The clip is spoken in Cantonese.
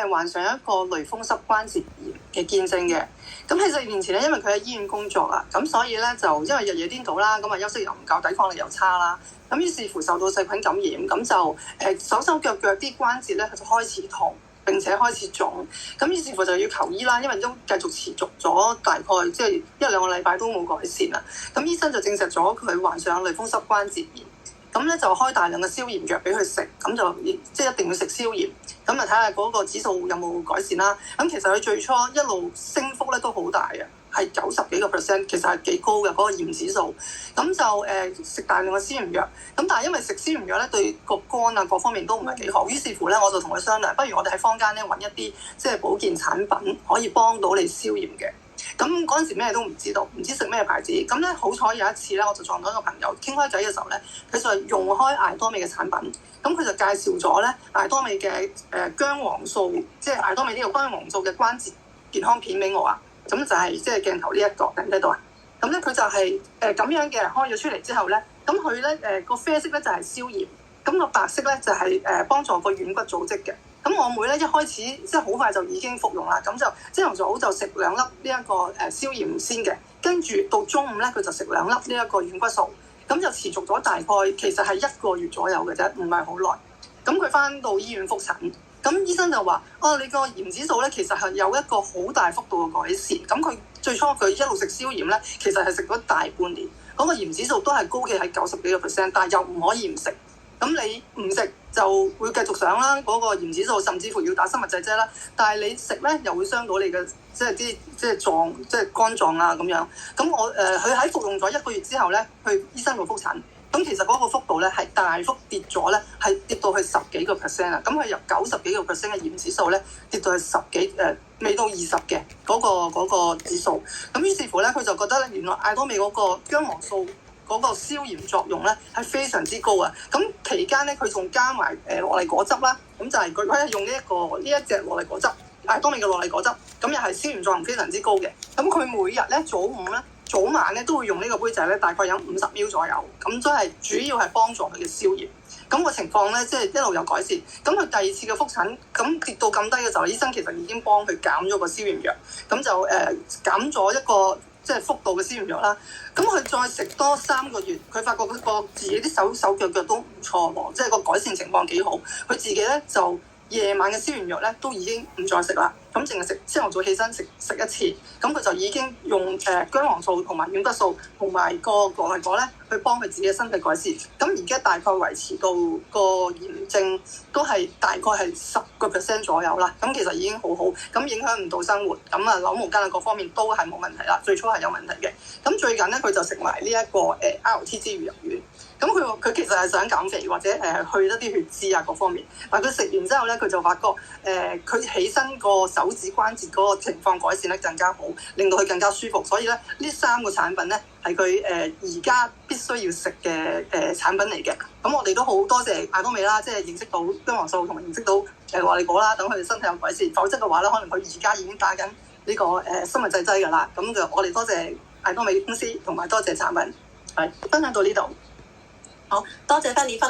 係患上一個類風濕關節炎嘅見證嘅。咁喺4年前咧，因為佢喺醫院工作啊，咁所以咧就因為日夜顛倒啦，咁啊休息又唔夠，抵抗力又差啦，咁於是乎受到細菌感染，咁就手手腳腳啲關節咧就開始痛，並且開始腫，咁於是乎就要求醫啦，因為都繼續持續咗大概即係1-2個禮拜都冇改善啦。咁醫生就證實咗佢患上類風濕關節炎，咁咧就開大量嘅消炎藥俾佢食，咁就即係一定要食消炎，咁啊睇下嗰個指數有冇改善啦。咁其實佢最初一路升幅咧都好大嘅，係90幾個%，其實係幾高嘅嗰個炎指數。咁就食大量嘅消炎藥，咁但係因為食消炎藥咧對個肝啊各方面都唔係幾好，於是乎咧我就同佢商量，不如我哋喺坊間咧揾一啲即係保健產品可以幫到你消炎嘅。咁嗰陣時咩都唔知道，唔知食咩牌子。咁咧好彩有一次咧，我就撞到一個朋友傾開偈嘅時候咧，佢就用開艾多美嘅產品。咁佢就介紹咗咧艾多美嘅薑黃素，即係艾多美呢個薑黃素嘅關節健康片俾我啊。咁就係即係鏡頭呢一個睇唔睇到啊？咁咧佢就係咁樣嘅開咗出嚟之後咧，咁佢咧個啡色咧就係消炎，咁個白色咧就係幫助個軟骨組織嘅。咁我妹咧一開始即係好快就已經服用啦，咁就朝頭早就食2粒呢一個消炎先嘅，跟住到中午咧佢就食2粒呢一個軟骨素，咁就持續咗大概其實係1個月左右嘅啫，唔係好耐。咁佢翻到醫院覆診，咁醫生就話：你個炎指數咧其實係有一個好大幅度嘅改善。咁佢最初佢一路食消炎咧，其實係食咗大半年，嗰個炎指數都係高企喺90幾個%，但係又唔可以唔食。咁你唔食就會繼續上啦，嗰個炎指數甚至乎要打生物製劑啦。但係你食咧又會傷到你嘅即係臟，即係肝臟啊咁樣。咁我佢喺服用咗1個月之後咧，去醫生度覆診。咁其實嗰個幅度咧係大幅跌咗咧，係跌到去10幾個%啊！咁佢由90幾個%嘅炎指數咧跌到去10幾未到20嘅嗰個指數。咁於是乎咧，佢就覺得咧原來艾多美嗰個薑黃素嗰個消炎作用咧係非常之高啊！咁期間咧佢仲加埋羅麗果汁啦，咁就係佢係用呢一隻羅麗果汁，艾多美嘅羅麗果汁，咁又係消炎作用非常之高嘅。咁佢每日咧早晚咧都會用呢個杯仔咧，大概有50 ml 左右，咁都係主要係幫助佢嘅消炎。咁個情況咧，即係一路有改善。咁佢第2次嘅覆診，咁跌到咁低嘅時候，醫生其實已經幫佢減咗個消炎藥，咁就減咗一個即係幅度嘅消炎藥啦。咁佢再食多3個月，佢發覺佢個自己啲手手腳腳都唔錯喎，即係個改善情況幾好。佢自己咧就夜晚嘅消炎藥咧都已經唔再食啦，咁淨係食朝頭早起身食1次，咁佢就已經用薑黃素同埋軟骨素同埋個羅麗果咧去幫佢自己嘅身體改善。咁而家大概維持到個炎症都係大概係10個% 左右啦。咁其實已經好好，咁影響唔到生活，咁啊扭毛巾啊各方面都係冇問題啦。最初係有問題嘅，咁最近咧佢就食埋呢一個RT 之魚入院。咁佢其實係想減肥或者去一啲血脂啊各方面，但佢食完之後咧，佢就發覺佢起身個手指關節嗰個情況改善得更加好，令到佢更加舒服。所以咧，呢3個產品咧係佢而家必須要食嘅產品嚟嘅。咁我哋都好多謝艾多美啦，即係認識到薑黃素同埋認識到羅麗果啦，等佢哋身體有改善。否則嘅話咧，可能佢而家已經打緊呢個生物製劑㗎啦。咁就我哋多謝艾多美公司同埋多謝產品，係分享到呢度。好多謝Fanny分